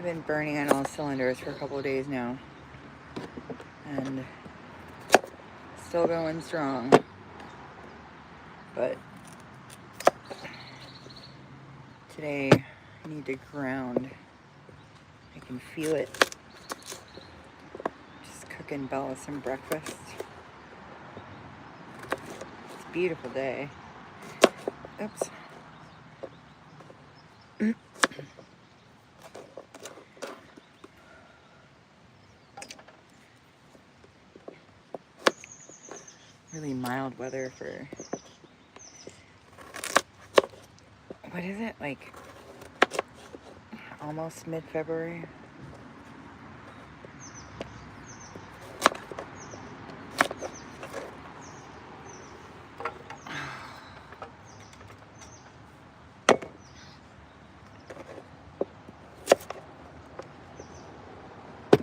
I've been burning on all cylinders for a couple of days now. And still going strong. But today I need to ground. I can feel it. Just cooking Bella some breakfast. It's a beautiful day. Oops. Really mild weather for, what is it, like almost mid-February?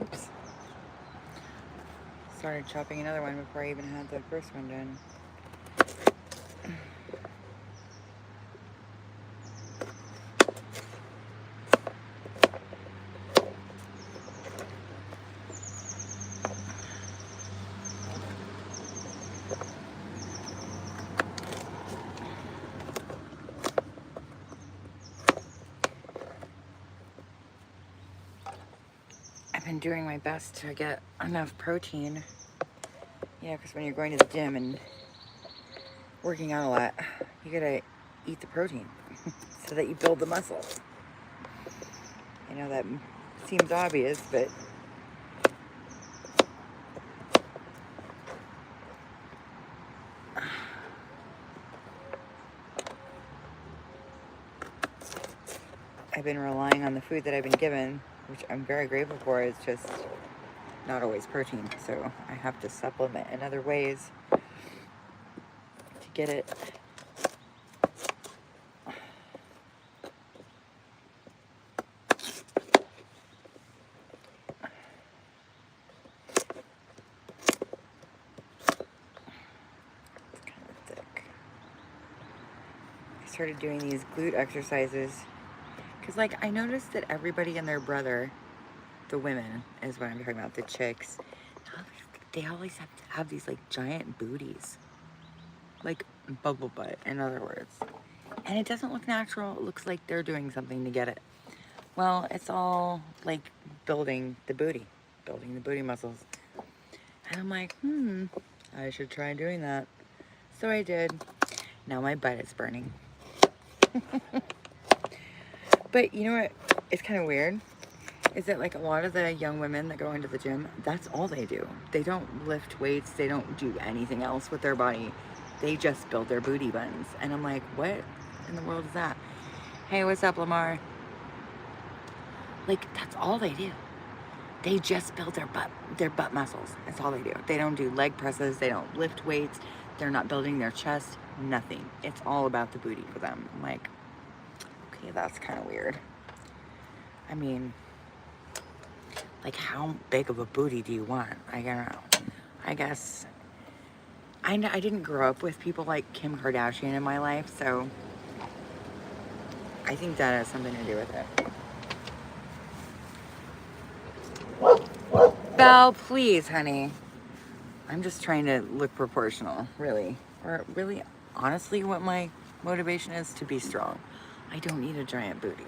Oops. Started chopping another one before I even had the first one done. I've been doing my best to get enough protein. Yeah, because when you're going to the gym and working out a lot, you gotta eat the protein so that you build the muscle. I know that seems obvious, but I've been relying on the food that I've been given, which I'm very grateful for. It's just not always protein, so I have to supplement in other ways to get it. It's kind of thick. I started doing these glute exercises because, like, I noticed that everybody and their brother, the women is what I'm talking about, the chicks, they always have to have these like giant booties, like bubble butt, in other words. And it doesn't look natural. It looks like they're doing something to get it. Well, it's all like building the booty muscles. And I'm like, I should try doing that. So I did. Now my butt is burning. But you know what? It's kind of weird. Is that like a lot of the young women that go into the gym, that's all they do. They don't lift weights. They don't do anything else with their body. They just build their booty buns. And I'm like, what in the world is that? Hey, what's up, Lamar? Like, that's all they do. They just build their butt muscles. That's all they do. They don't do leg presses. They don't lift weights. They're not building their chest. Nothing. It's all about the booty for them. I'm like, okay, that's kind of weird. I mean, like, how big of a booty do you want? I don't know. I guess I didn't grow up with people like Kim Kardashian in my life, so I think that has something to do with it. Belle, please, honey. I'm just trying to look proportional, really. Or really, honestly, what my motivation is to be strong. I don't need a giant booty.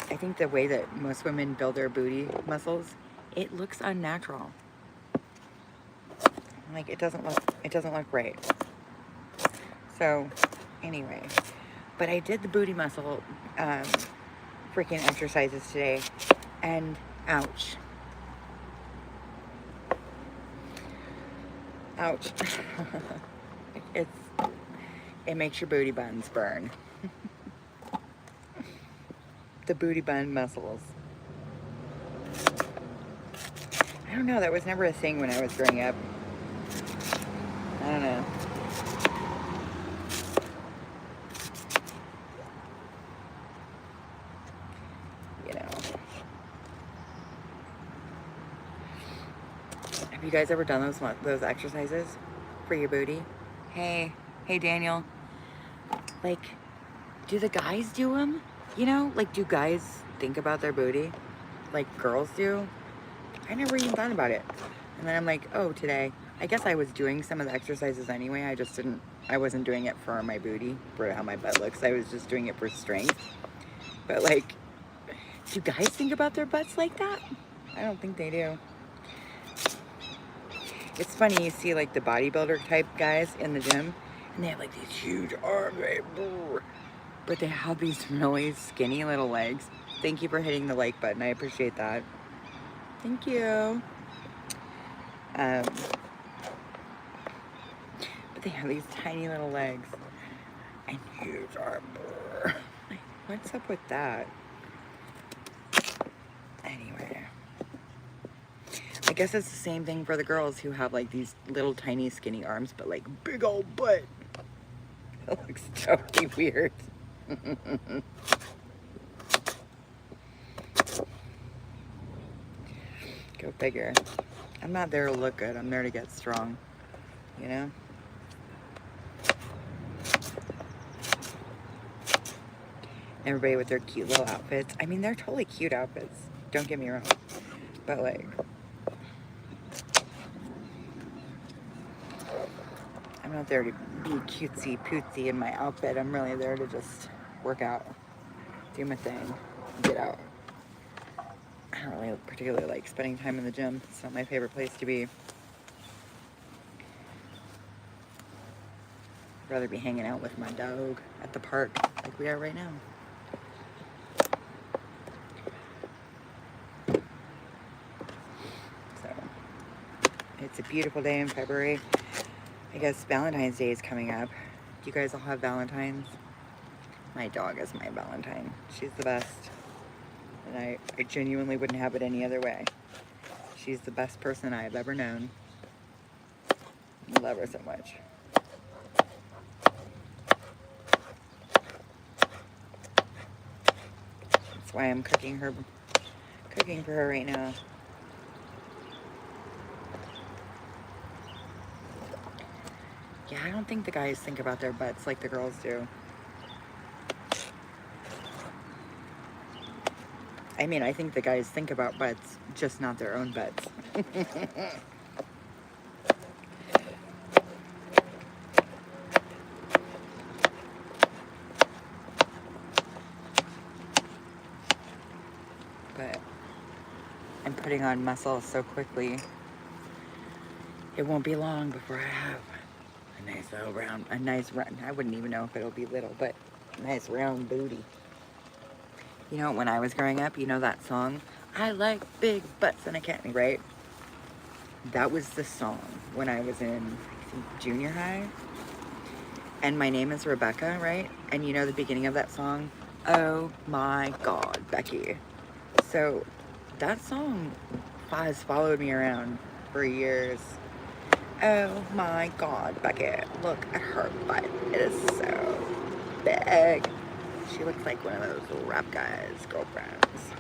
I think the way that most women build their booty muscles, it looks unnatural. Like, it doesn't look right. So, anyway, but I did the booty muscle freaking exercises today, and ouch. Ouch. It makes your booty buns burn. The booty bun muscles. I don't know, that was never a thing when I was growing up. I don't know. You know. Have you guys ever done those exercises for your booty? Hey Daniel. Like, do the guys do them? You know, like, do guys think about their booty like girls do? I never even thought about it. And then I'm like, oh, today, I guess I was doing some of the exercises anyway. I wasn't doing it for my booty, for how my butt looks. I was just doing it for strength. But like, do guys think about their butts like that? I don't think they do. It's funny, you see like the bodybuilder type guys in the gym, and they have like these huge arms, right? But they have these really skinny little legs. Thank you for hitting the like button. I appreciate that. Thank you. But they have these tiny little legs and huge arms. Like, what's up with that? Anyway, I guess it's the same thing for the girls who have like these little tiny skinny arms, but like big old butt. It looks totally weird. Go figure. I'm not there to look good. I'm there to get strong, you know? Everybody with their cute little outfits. I mean, they're totally cute outfits. Don't get me wrong. But like, I'm not there to be cutesy pootsy in my outfit. I'm really there to just work out, do my thing, get out. I don't really particularly like spending time in the gym. It's not my favorite place to be. I'd rather be hanging out with my dog at the park like we are right now. So, it's a beautiful day in February. I guess Valentine's Day is coming up. Do you guys all have Valentines? My dog is my Valentine. She's the best. And I genuinely wouldn't have it any other way. She's the best person I've ever known. I love her so much. That's why I'm cooking for her right now. Yeah, I don't think the guys think about their butts like the girls do. I mean, I think the guys think about butts, just not their own butts. But I'm putting on muscle so quickly. It won't be long before I have a nice little round, I wouldn't even know if it'll be little, but a nice round booty. You know, when I was growing up, you know that song, I like big butts and I can't, right? That was the song when I was in, I think, junior high. And my name is Rebecca, right? And you know the beginning of that song? Oh my God, Becky. So that song has followed me around for years. Oh my God, Becky, look at her butt. It is so big. She looks like one of those rap guys' girlfriends.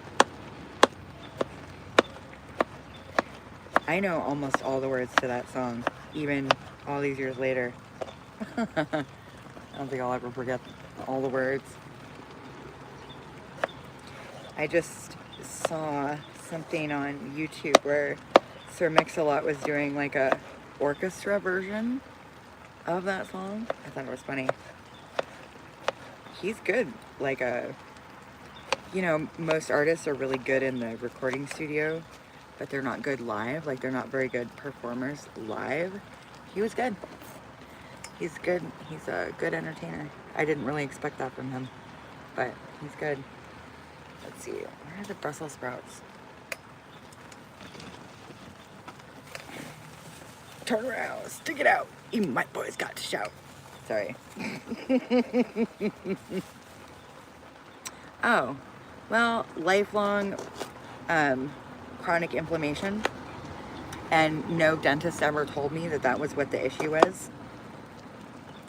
I know almost all the words to that song, even all these years later. I don't think I'll ever forget all the words. I just saw something on YouTube where Sir Mix-a-Lot was doing like a orchestra version of that song. I thought it was funny. He's good. Like you know, most artists are really good in the recording studio, but they're not good live. Like, they're not very good performers live. He was good. He's good. He's a good entertainer. I didn't really expect that from him, but he's good. Let's see. Where are the Brussels sprouts? Turn around. Stick it out. Even my boys got to shout. Sorry. Oh, well, lifelong chronic inflammation, and no dentist ever told me that that was what the issue was.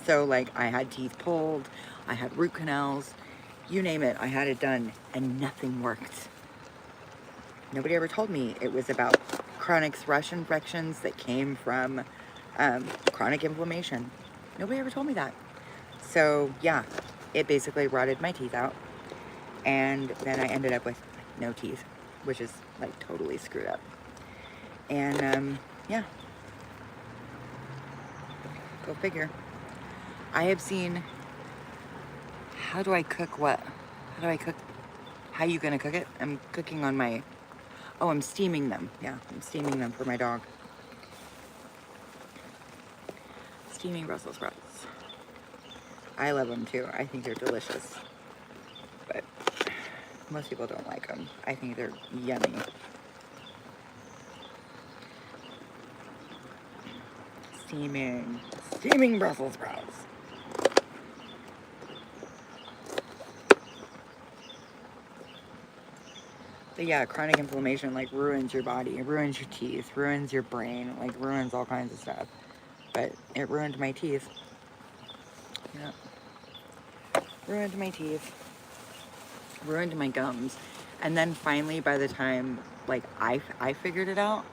So, like, I had teeth pulled, I had root canals, you name it, I had it done, and nothing worked. Nobody ever told me it was about chronic thrush infections that came from chronic inflammation. Nobody ever told me that. So, yeah, it basically rotted my teeth out. And then I ended up with no teeth, which is like totally screwed up. And yeah, go figure. I have seen, how do I cook what? How do I cook? How you gonna cook it? I'm cooking on my, oh, I'm steaming them. Yeah, I'm steaming them for my dog. Steaming Brussels sprouts. I love them too. I think they're delicious. But most people don't like them. I think they're yummy. Steaming Brussels sprouts. But yeah, chronic inflammation like ruins your body, ruins your teeth, ruins your brain, like ruins all kinds of stuff. But it ruined my teeth. Yeah. Ruined my teeth. Ruined my gums. And then finally, by the time like I figured it out.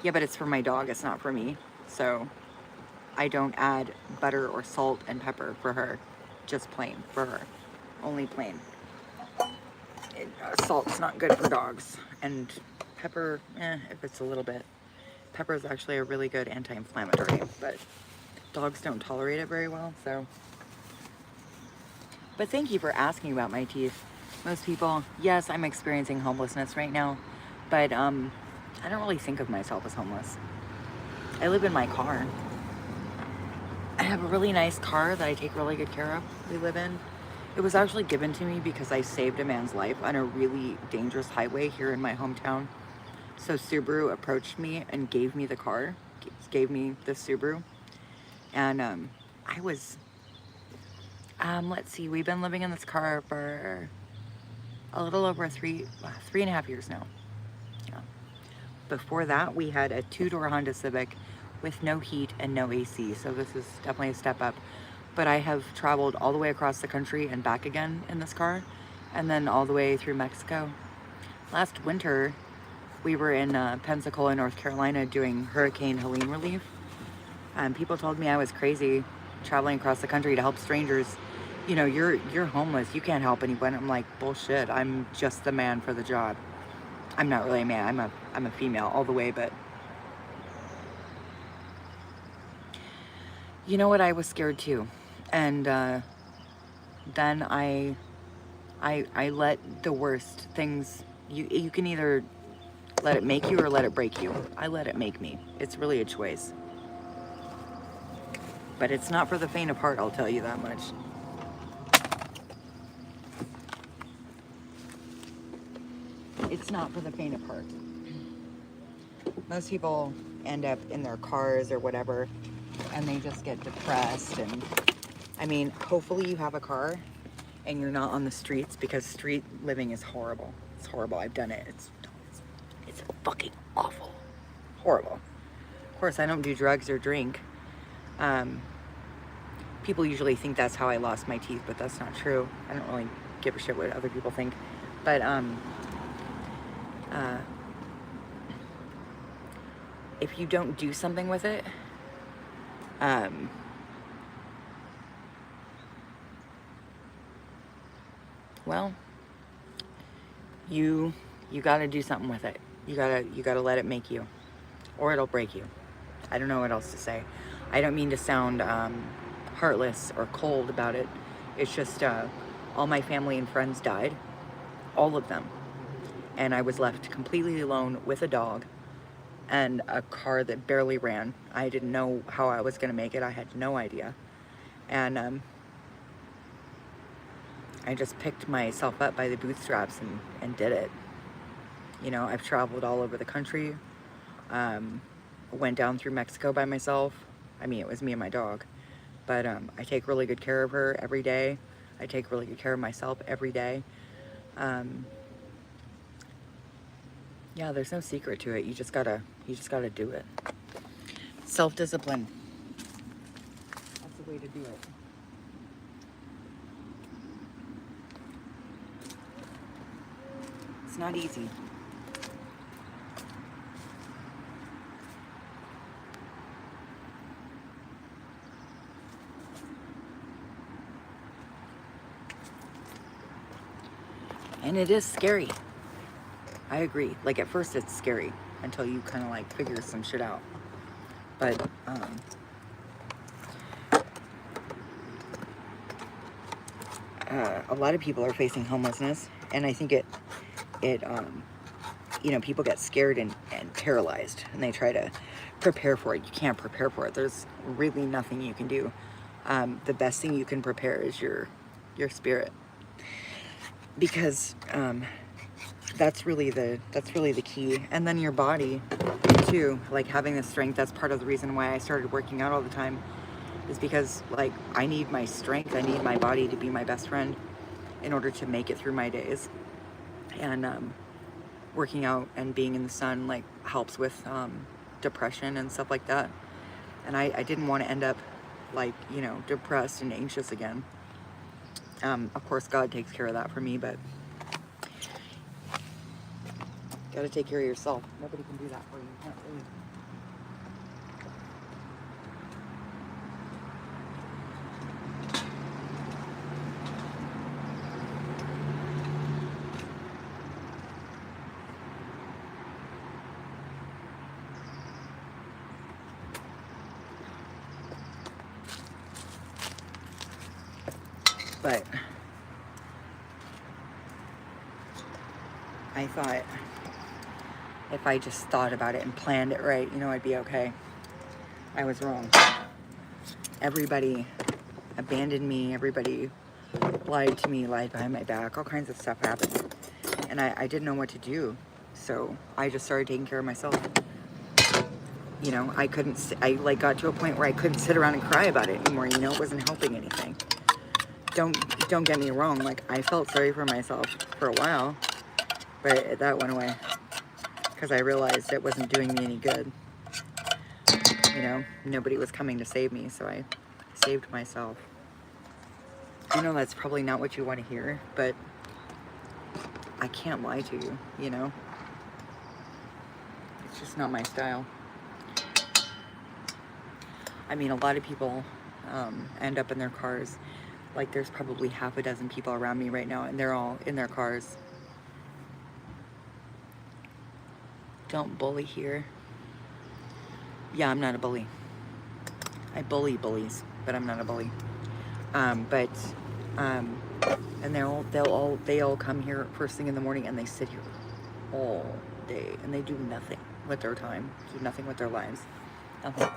Yeah, but it's for my dog, it's not for me. So I don't add butter or salt and pepper for her. Just plain for her. Only plain. Salt's not good for dogs. And pepper, if it's a little bit. Pepper is actually a really good anti-inflammatory, but dogs don't tolerate it very well, so. But thank you for asking about my teeth. Most people, yes, I'm experiencing homelessness right now, but I don't really think of myself as homeless. I live in my car. I have a really nice car that I take really good care of. We live in. It was actually given to me because I saved a man's life on a really dangerous highway here in my hometown. So Subaru approached me and gave me the car, gave me the Subaru. And I was, let's see, we've been living in this car for a little over 3.5 years now. Yeah. Before that, we had a 2-door Honda Civic with no heat and no AC. So this is definitely a step up. But I have traveled all the way across the country and back again in this car, and then all the way through Mexico. Last winter, we were in Pensacola, North Carolina doing Hurricane Helene relief. People told me I was crazy traveling across the country to help strangers. You know, you're homeless, you can't help anyone. I'm like, bullshit, I'm just the man for the job. I'm not really a man, I'm a female all the way, but you know what, I was scared too. And then I let the worst things, you can either let it make you or let it break you. I let it make me. It's really a choice. But it's not for the faint of heart, I'll tell you that much. It's not for the faint of heart. Most people end up in their cars or whatever, and they just get depressed. And I mean, hopefully you have a car and you're not on the streets, because street living is horrible. It's horrible. I've done it. It's fucking awful. Horrible. Of course, I don't do drugs or drink. People usually think that's how I lost my teeth, but that's not true. I don't really give a shit what other people think. But if you don't do something with it, well, you gotta do something with it. You gotta let it make you, or it'll break you. I don't know what else to say. I don't mean to sound heartless or cold about it. It's just all my family and friends died, all of them, and I was left completely alone with a dog and a car that barely ran. I didn't know how I was gonna make it. I had no idea. And I just picked myself up by the bootstraps and did it. You know, I've traveled all over the country. Went down through Mexico by myself. I mean, it was me and my dog. But I take really good care of her every day. I take really good care of myself every day. Yeah, there's no secret to it. You just gotta do it. Self-discipline. That's the way to do it. It's not easy. And it is scary. I agree. Like at first it's scary until you kind of like figure some shit out. But a lot of people are facing homelessness, and I think it you know, people get scared and paralyzed, and they try to prepare for it. You can't prepare for it. There's really nothing you can do. The best thing you can prepare is your spirit, because that's really the key. And then your body too, like having the strength. That's part of the reason why I started working out all the time, is because like I need my strength. I need my body to be my best friend in order to make it through my days. And working out and being in the sun like helps with depression and stuff like that. And I didn't want to end up like, you know, depressed and anxious again. Of course God takes care of that for me, but you gotta take care of yourself. Nobody can do that for you. You can't really. But I thought if I just thought about it and planned it right, you know, I'd be okay. I was wrong. Everybody abandoned me. Everybody lied to me, lied behind my back. All kinds of stuff happened. And I didn't know what to do. So I just started taking care of myself. You know, I like got to a point where I couldn't sit around and cry about it anymore. You know, it wasn't helping anything. Don't get me wrong. Like, I felt sorry for myself for a while, but that went away because I realized it wasn't doing me any good. You know, nobody was coming to save me, so I saved myself. I know that's probably not what you want to hear, but I can't lie to you, you know? It's just not my style. I mean, a lot of people end up in their cars. Like, there's probably half a dozen people around me right now, and they're all in their cars. Don't bully here. Yeah, I'm not a bully. I bully bullies, but I'm not a bully. And they all come here first thing in the morning, and they sit here all day, and they do nothing with their time, do nothing with their lives, nothing.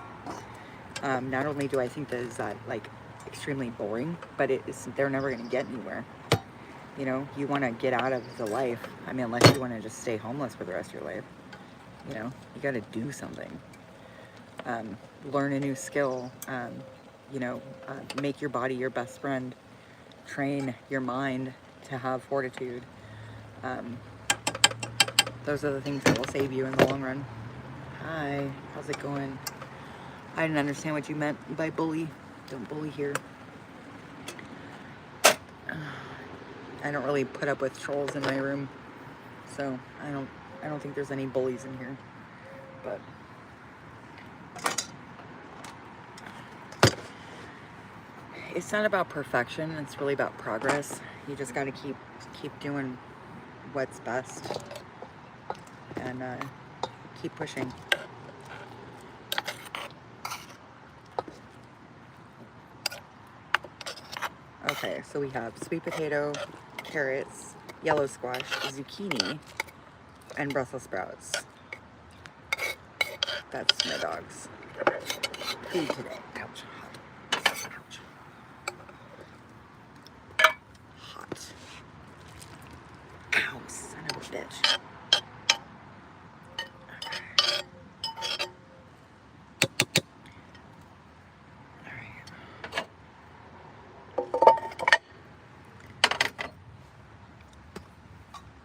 Not only do I think that is like extremely boring, but they're never going to get anywhere. You know, you want to get out of the life. I mean, unless you want to just stay homeless for the rest of your life. You know, you got to do something. Learn a new skill. You know, make your body your best friend. Train your mind to have fortitude. Those are the things that will save you in the long run. Hi, how's it going? I didn't understand what you meant by bully. Don't bully here. I don't really put up with trolls in my room, so I don't think there's any bullies in here. But it's not about perfection. It's really about progress. You just got to keep doing what's best and keep pushing. Okay, so we have sweet potato, carrots, yellow squash, zucchini, and Brussels sprouts. That's my dog's food today. Ouch. Ouch. Hot. Ow, son of a bitch.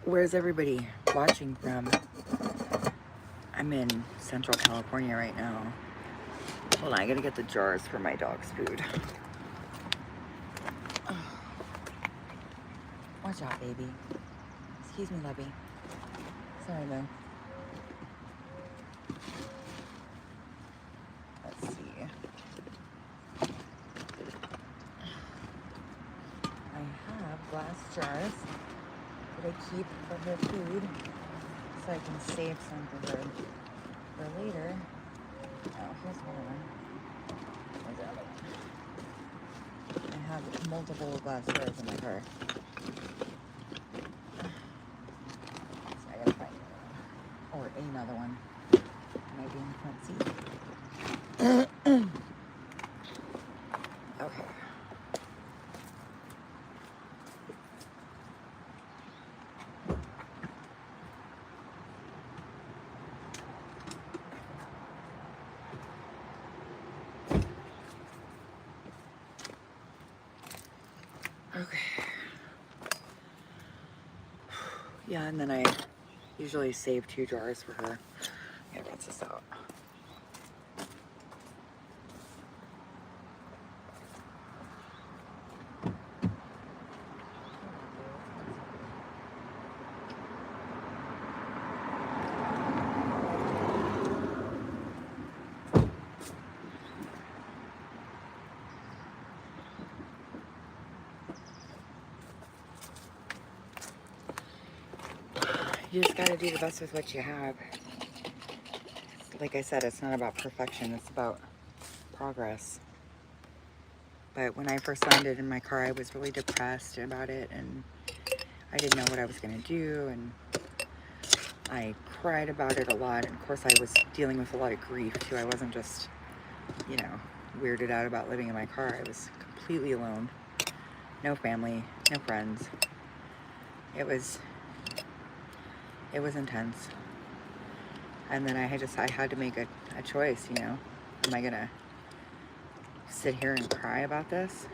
Where's everybody watching from? I'm in Central California right now. Hold on, I gotta get the jars for my dog's food. Watch out, baby. Excuse me, lovey. Sorry, though. Let's see. I have glass jars. that I keep for her food so I can save some for her for later. Oh, here's one of them. Where's the other one? I have multiple glass doors in my car. So I gotta find or another one. Might be in the front seat. Okay. Okay. Yeah, and then I usually save 2 jars for her. I gotta rinse this out. You just gotta do the best with what you have. Like I said, it's not about perfection, it's about progress. But when I first landed in my car, I was really depressed about it, and I didn't know what I was gonna do, and I cried about it a lot. And of course, I was dealing with a lot of grief too. I wasn't just, you know, weirded out about living in my car. I was completely alone. No family, no friends. It was intense. And then I had to make a choice, you know. Am I gonna sit here and cry about this?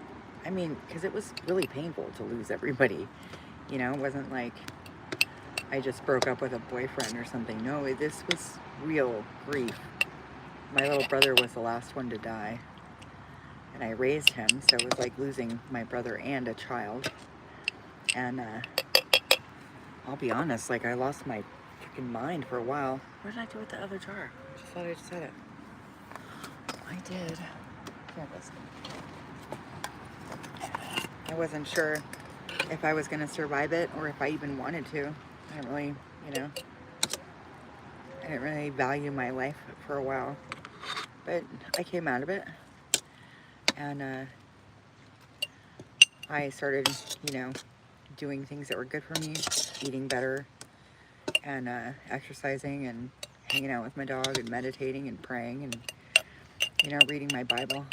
I mean, because it was really painful to lose everybody. You know, it wasn't like I just broke up with a boyfriend or something. No, this was real grief. My little brother was the last one to die. And I raised him, so it was like losing my brother and a child. And I'll be honest, like I lost my freaking mind for a while. What did I do with the other jar? I just thought I just said it. I did. Here it is. I wasn't sure if I was going to survive it or if I even wanted to. I didn't really, you know, I didn't really value my life for a while. But I came out of it. And I started, you know, doing things that were good for me, eating better, and exercising and hanging out with my dog and meditating and praying and, you know, reading my Bible.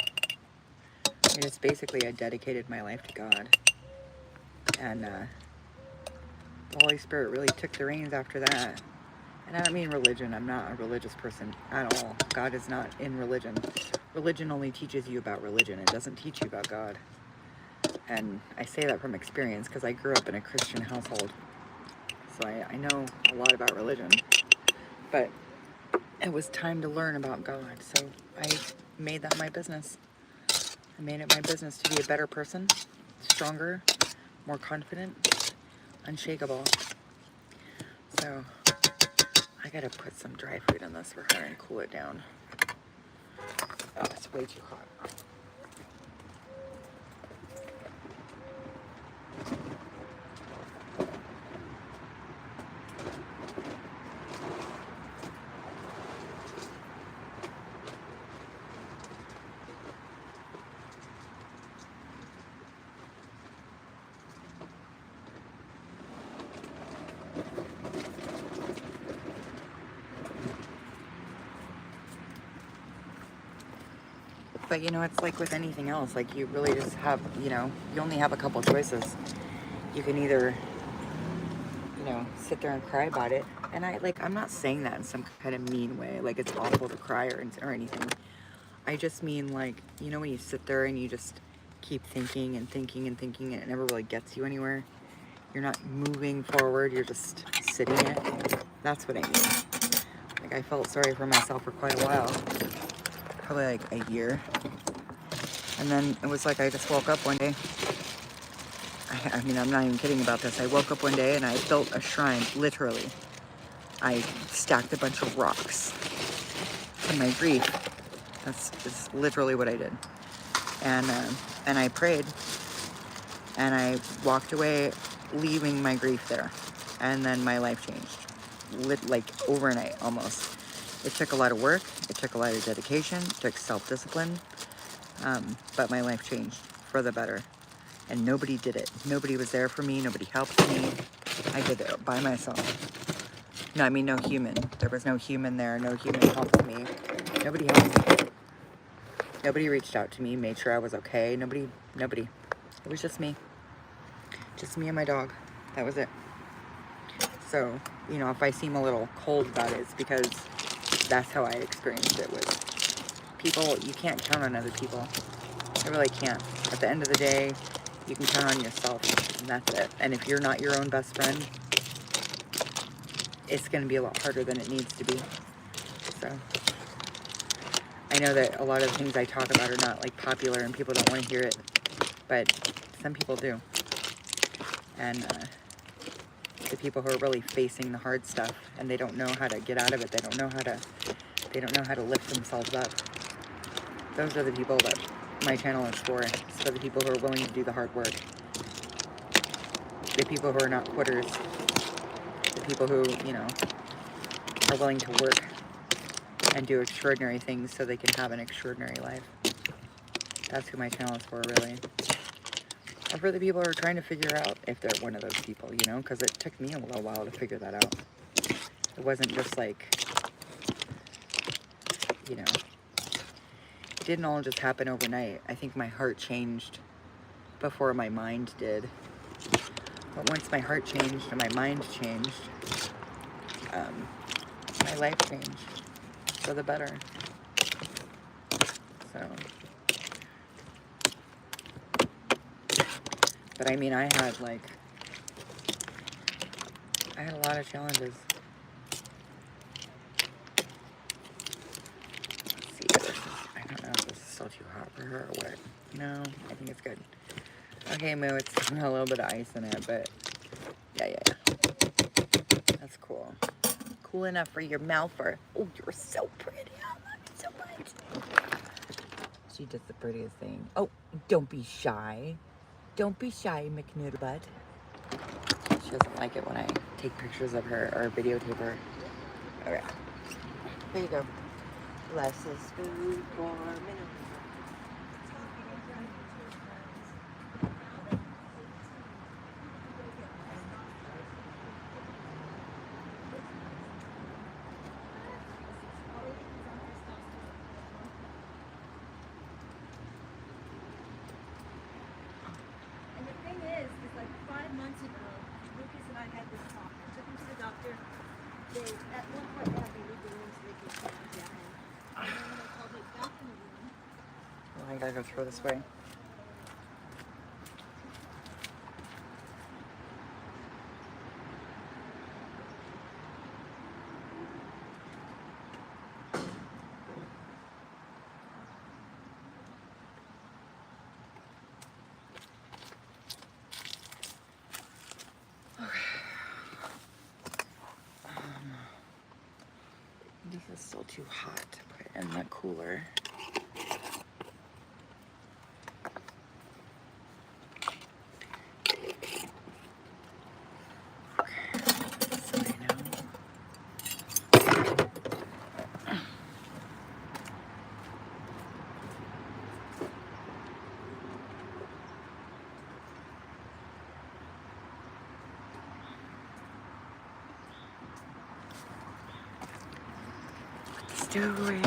And it's basically I dedicated my life to God. And the Holy Spirit really took the reins after that. And I don't mean religion. I'm not a religious person at all. God is not in religion. Religion only teaches you about religion. It doesn't teach you about God. And I say that from experience because I grew up in a Christian household. So I know a lot about religion. But it was time to learn about God. So I made that my business. I made it my business to be a better person, stronger, more confident, unshakable. So I gotta put some dry fruit in this for her and cool it down. Oh, it's way too hot. But you know, it's like with anything else, like you really just have, you know, you only have a couple choices. You can either, you know, sit there and cry about it. And I'm not saying that in some kind of mean way, like it's awful to cry or anything. I just mean like, you know, when you sit there and you just keep thinking and thinking and thinking and it never really gets you anywhere. You're not moving forward, you're just sitting it. That's what I mean. Like I felt sorry for myself for quite a while. Probably like a year. And then it was like I just woke up one day. I mean, I'm not even kidding about this. I woke up one day and I built a shrine, literally. I stacked a bunch of rocks in my grief. That's literally what I did. And I prayed. And I walked away leaving my grief there. And then my life changed, like overnight almost. It took a lot of work. It took a lot of dedication. It took self-discipline. But my life changed for the better. And nobody did it. Nobody was there for me. Nobody helped me. I did it by myself. No, I mean, no human. There was no human there. No human helped me. Nobody helped me. Nobody reached out to me, made sure I was okay. Nobody. It was just me. Just me and my dog. That was it. So, you know, if I seem a little cold about it, it's because that's how I experienced it with people. You can't count on other people. I really can't. At the end of the day, you can count on yourself, and that's it. And if you're not your own best friend, it's going to be a lot harder than it needs to be. So, I know that a lot of the things I talk about are not, like, popular and people don't want to hear it, but some people do. And the people who are really facing the hard stuff and they don't know how to get out of it, they don't know how to lift themselves up. Those are the people that my channel is for. It's for the people who are willing to do the hard work. The people who are not quitters. The people who, you know, are willing to work and do extraordinary things so they can have an extraordinary life. That's who my channel is for, really. Or for the people who are trying to figure out if they're one of those people, you know, because it took me a little while to figure that out. It wasn't just like, you know, it didn't all just happen overnight. I think my heart changed before my mind did. But once my heart changed and my mind changed, my life changed for the better. So, but I mean, I had a lot of challenges. Let's see, I don't know if this is still too hot for her or what. No, I think it's good. Okay, Moo, it's got a little bit of ice in it, but yeah. That's cool. Cool enough for your mouth for, oh, you're so pretty. I love you so much. She does the prettiest thing. Oh, don't be shy. Don't be shy, McNoodlebutt. She doesn't like it when I take pictures of her or videotape her. Okay. Here you go. Less is food for minutes. I gotta go throw this way. This is still too hot to put in the cooler. Let's do it.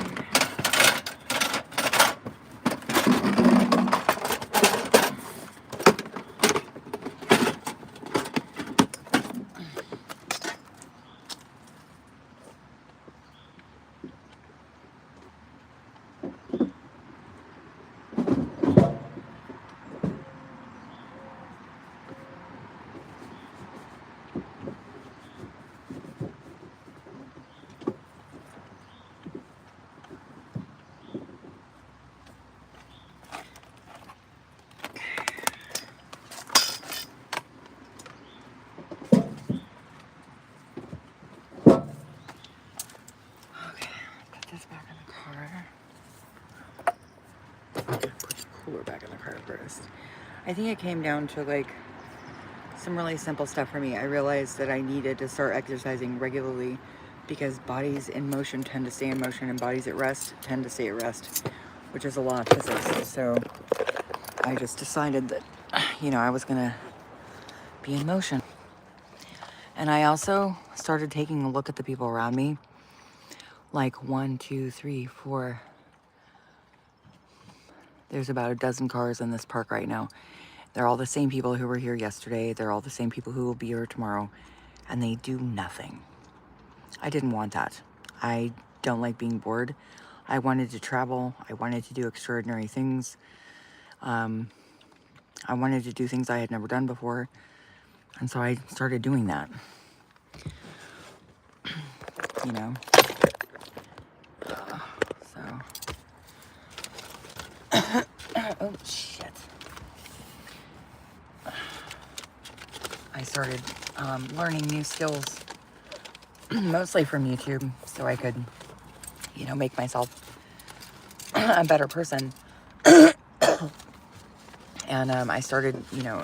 Back in the car first. I think it came down to like some really simple stuff for me. I realized that I needed to start exercising regularly because bodies in motion tend to stay in motion and bodies at rest tend to stay at rest, which is a law of physics. So I just decided that, I was gonna be in motion. And I also started taking a look at the people around me. Like 1, 2, 3, 4. There's about a dozen cars in this park right now. They're all the same people who were here yesterday. They're all the same people who will be here tomorrow. And they do nothing. I didn't want that. I don't like being bored. I wanted to travel. I wanted to do extraordinary things. I wanted to do things I had never done before. And so I started doing that. You know? So. Oh, shit. I started learning new skills, mostly from YouTube, so I could, make myself a better person. And I started,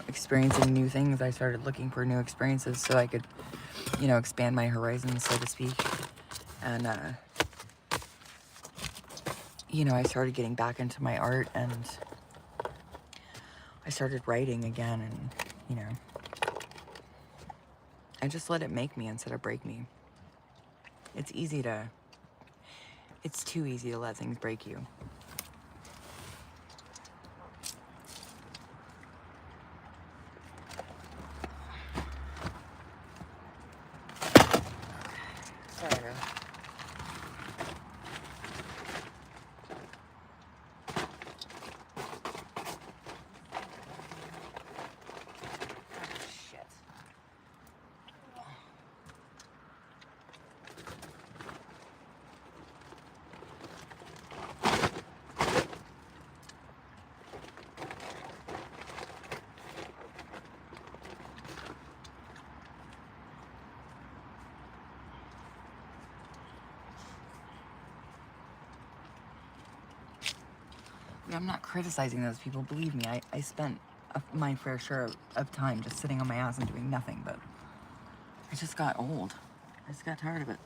experiencing new things. I started looking for new experiences so I could, expand my horizons, so to speak. And, I started getting back into my art, and I started writing again, and, I just let it make me instead of break me. It's too easy to let things break you. Sorry. I'm not criticizing those people. Believe me, I spent my fair share of time just sitting on my ass and doing nothing, but I just got old. I just got tired of it.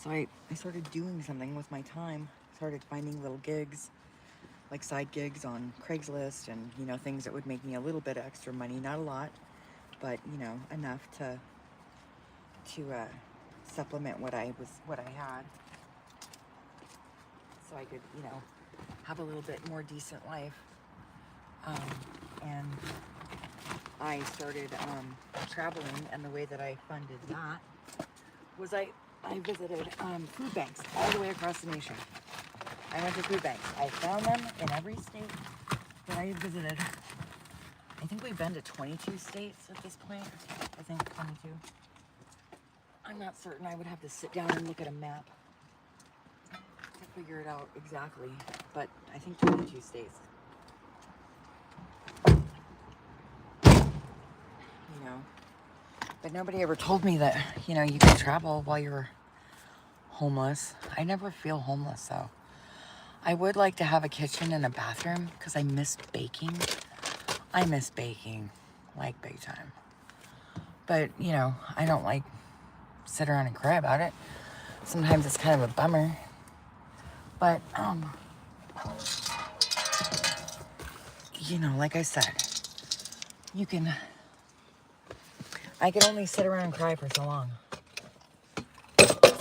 So I started doing something with my time. Started finding little gigs, like side gigs on Craigslist, and, things that would make me a little bit of extra money. Not a lot, but, enough to supplement what I had. So I could, have a little bit more decent life. And I started traveling, and the way that I funded that was I visited food banks all the way across the nation. I went to food banks. I found them in every state that I had visited. I think we've been to 22 states at this point. I think 22. I'm not certain. I would have to sit down and look at a map to figure it out exactly, but I think 22 states. But nobody ever told me that, you can travel while you're homeless. I never feel homeless, though. I would like to have a kitchen and a bathroom because I miss baking. I miss baking, like, big time. But, I don't like sit around and cry about it. Sometimes it's kind of a bummer. But, like I said, I can only sit around and cry for so long.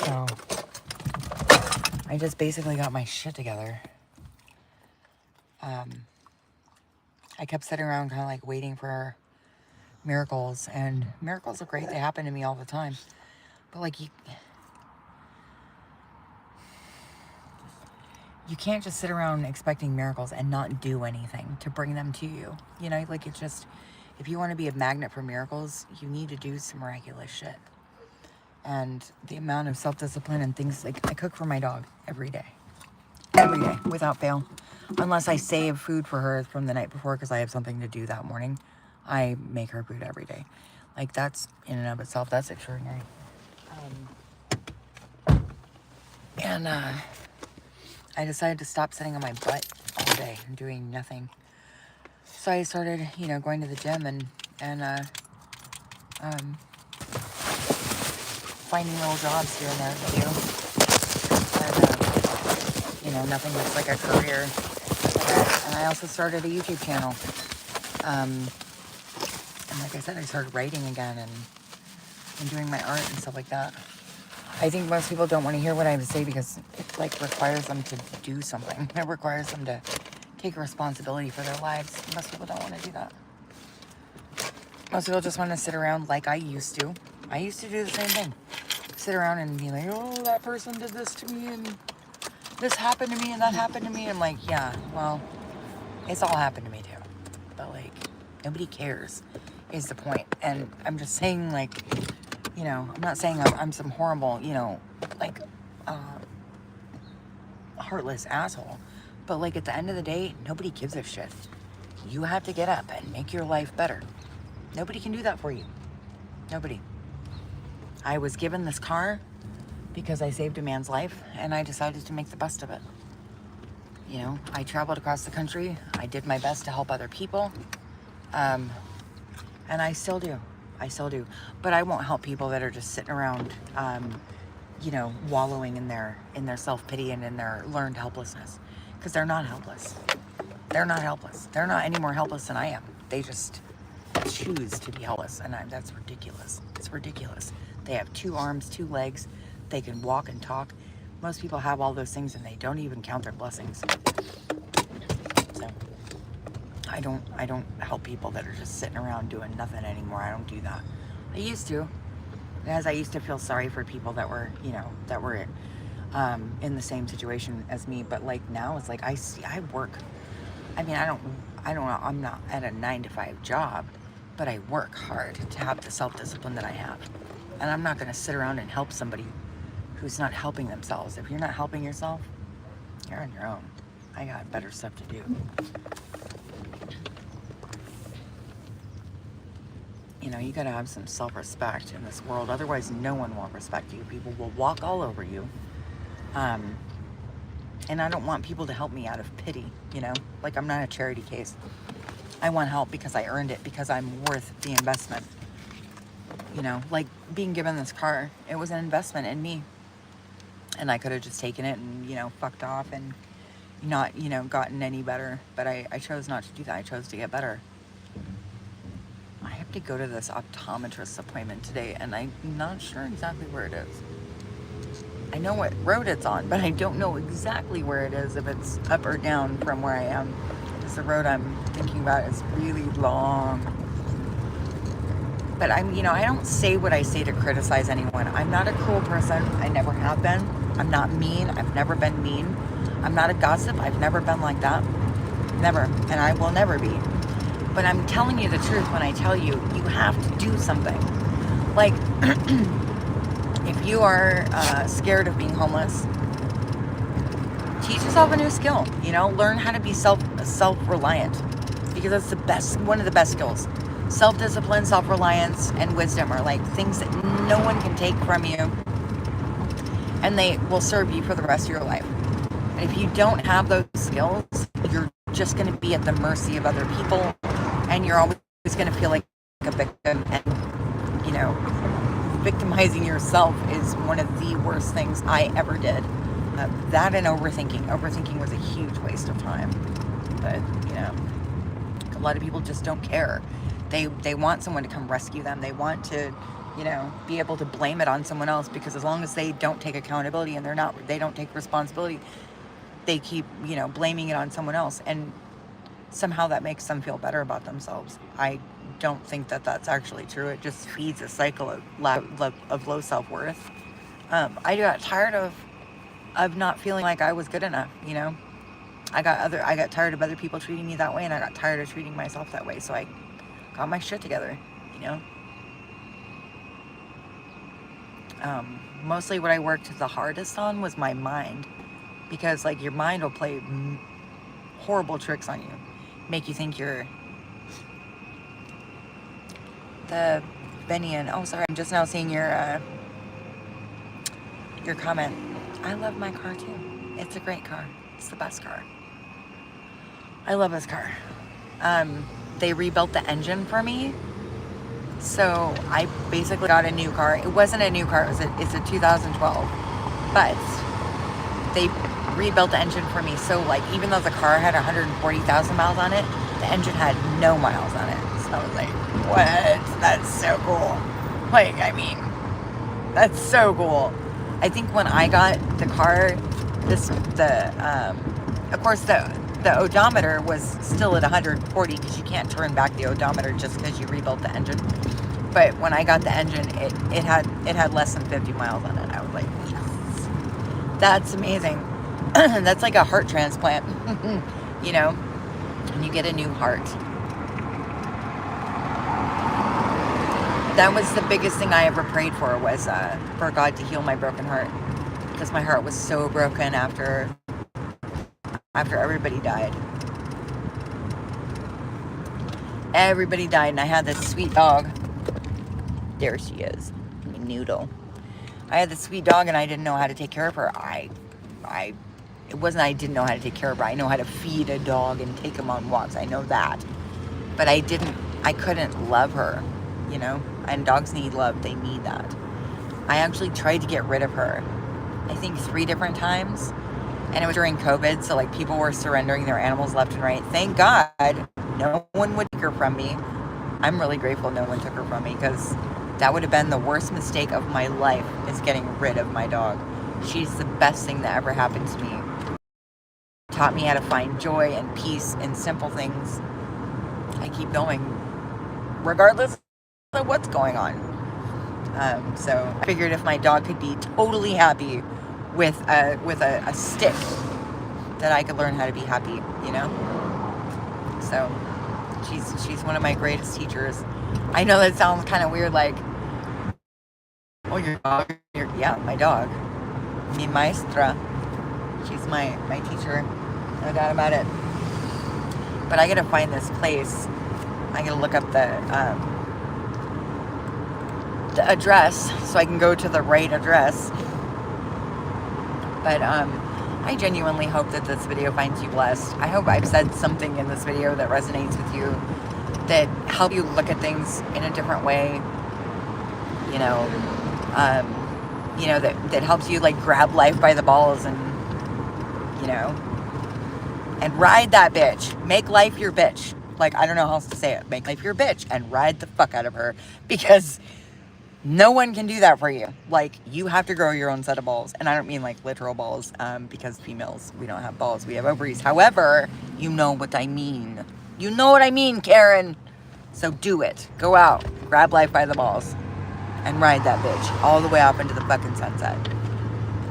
So, I just basically got my shit together. I kept sitting around kind of like waiting for miracles, and miracles are great. They happen to me all the time. But like you can't just sit around expecting miracles and not do anything to bring them to you. Like it's just, if you want to be a magnet for miracles, you need to do some miraculous shit. And the amount of self-discipline and things, like I cook for my dog every day, without fail. Unless I save food for her from the night before because I have something to do that morning, I make her food every day. Like that's in and of itself, that's extraordinary. And I decided to stop sitting on my butt all day and doing nothing. So I started, going to the gym and finding little jobs here and there to do. And, nothing that's like a career. And I also started a YouTube channel. And like I said, I started writing again and doing my art and stuff like that. I think most people don't want to hear what I have to say because it like requires them to do something. It requires them to take responsibility for their lives. Most people don't want to do that. Most people just want to sit around like I used to. I used to do the same thing. Sit around and be like, oh, that person did this to me and this happened to me and that happened to me. I'm like, yeah, well, it's all happened to me too. But like, nobody cares is the point. And I'm just saying like, I'm not saying I'm some horrible, like, heartless asshole. But like at the end of the day, nobody gives a shit. You have to get up and make your life better. Nobody can do that for you. Nobody. I was given this car because I saved a man's life and I decided to make the best of it. I traveled across the country. I did my best to help other people. And I still do. But I won't help people that are just sitting around, wallowing in their self-pity and in their learned helplessness. Because they're not helpless. They're not helpless. They're not any more helpless than I am. They just choose to be helpless. And that's ridiculous. It's ridiculous. They have 2 arms, 2 legs. They can walk and talk. Most people have all those things and they don't even count their blessings. So I don't help people that are just sitting around doing nothing anymore. I don't do that. I used to, because I used to feel sorry for people that were, in the same situation as me. But like now it's like I work. I mean, I'm not at a 9-to-5 job, but I work hard to have the self-discipline that I have. And I'm not going to sit around and help somebody who's not helping themselves. If you're not helping yourself, you're on your own. I got better stuff to do. You got to have some self-respect in this world. Otherwise, no one will respect you. People will walk all over you. And I don't want people to help me out of pity, Like, I'm not a charity case. I want help because I earned it, because I'm worth the investment. Like being given this car, it was an investment in me. And I could have just taken it and, fucked off and not, gotten any better. But I chose not to do that. I chose to get better. I have to go to this optometrist appointment today, and I'm not sure exactly where it is. I know what road it's on, but I don't know exactly where it is, if it's up or down from where I am. Because the road I'm thinking about is really long. But I don't say what I say to criticize anyone. I'm not a cruel person. I never have been. I'm not mean. I've never been mean. I'm not a gossip. I've never been like that. Never. And I will never be. But I'm telling you the truth when I tell you, you have to do something. Like, if you are scared of being homeless, teach yourself a new skill. Learn how to be self-reliant, because that's one of the best skills. Self-discipline, self-reliance, and wisdom are like things that no one can take from you, and they will serve you for the rest of your life. And if you don't have those skills, you're just going to be at the mercy of other people, and you're always going to feel like a victim. And victimizing yourself is one of the worst things I ever did. That and overthinking was a huge waste of time. But a lot of people just don't care. They want someone to come rescue them. They want to be able to blame it on someone else, because as long as they don't take accountability and they don't take responsibility, they keep blaming it on someone else, and somehow that makes them feel better about themselves. I don't think that that's actually true. It just feeds a cycle of low self-worth. I got tired of not feeling like I was good enough. I got tired of other people treating me that way, and I got tired of treating myself that way. So I got my shit together. Mostly what I worked the hardest on was my mind, because like your mind will play horrible tricks on you, make you think you're the Benian. Oh, sorry, I'm just now seeing your comment. I love my car too. It's a great car. It's the best car. I love this car. They rebuilt the engine for me, So I basically got a new car. It wasn't a new car, it's a 2012. But they rebuilt the engine for me. So like, even though the car had 140,000 miles on it, the engine had no miles on it. So I was like, what? That's so cool. Like, I mean, that's so cool. I think when I got the car, of course the odometer was still at 140 because you can't turn back the odometer just because you rebuilt the engine. But when I got the engine, it had less than 50 miles on it. I was like, yes, that's amazing. That's like a heart transplant, you know, and you get a new heart. That was the biggest thing I ever prayed for, was for God to heal my broken heart, because my heart was so broken after everybody died. Everybody died, and I had this sweet dog. There she is, Noodle. I had this sweet dog, and I didn't know how to take care of her. It wasn't I didn't know how to take care of her. I know how to feed a dog and take him on walks. I know that. But I couldn't love her, you know? And dogs need love. They need that. I actually tried to get rid of her, I think 3 different times. And it was during COVID, so like people were surrendering their animals left and right. Thank God no one would take her from me. I'm really grateful no one took her from me, because that would have been the worst mistake of my life, is getting rid of my dog. She's the best thing that ever happened to me. Taught me how to find joy and peace in simple things. I keep going regardless of what's going on. So I figured if my dog could be totally happy with a stick, that I could learn how to be happy, you know? So she's one of my greatest teachers. I know that sounds kind of weird, like, oh, your dog? Yeah, my dog. Mi maestra. She's my teacher, no doubt about it. But I gotta find this place. I gotta look up the address so I can go to the right address. But I genuinely hope that this video finds you blessed. I hope I've said something in this video that resonates with you, that help you look at things in a different way. You know, that helps you like grab life by the balls and, you know, and ride that bitch. Make life your bitch. Like, I don't know how else to say it. Make life your bitch and ride the fuck out of her, because no one can do that for you. Like, you have to grow your own set of balls. And I don't mean like literal balls, because females, we don't have balls, we have ovaries. However, you know what I mean. You know what I mean, Karen. So do it. Go out, grab life by the balls, and ride that bitch all the way off into the fucking sunset.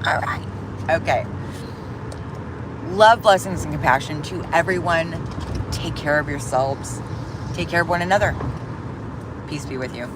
All right. Okay. Love, blessings, and compassion to everyone. Take care of yourselves. Take care of one another. Peace be with you.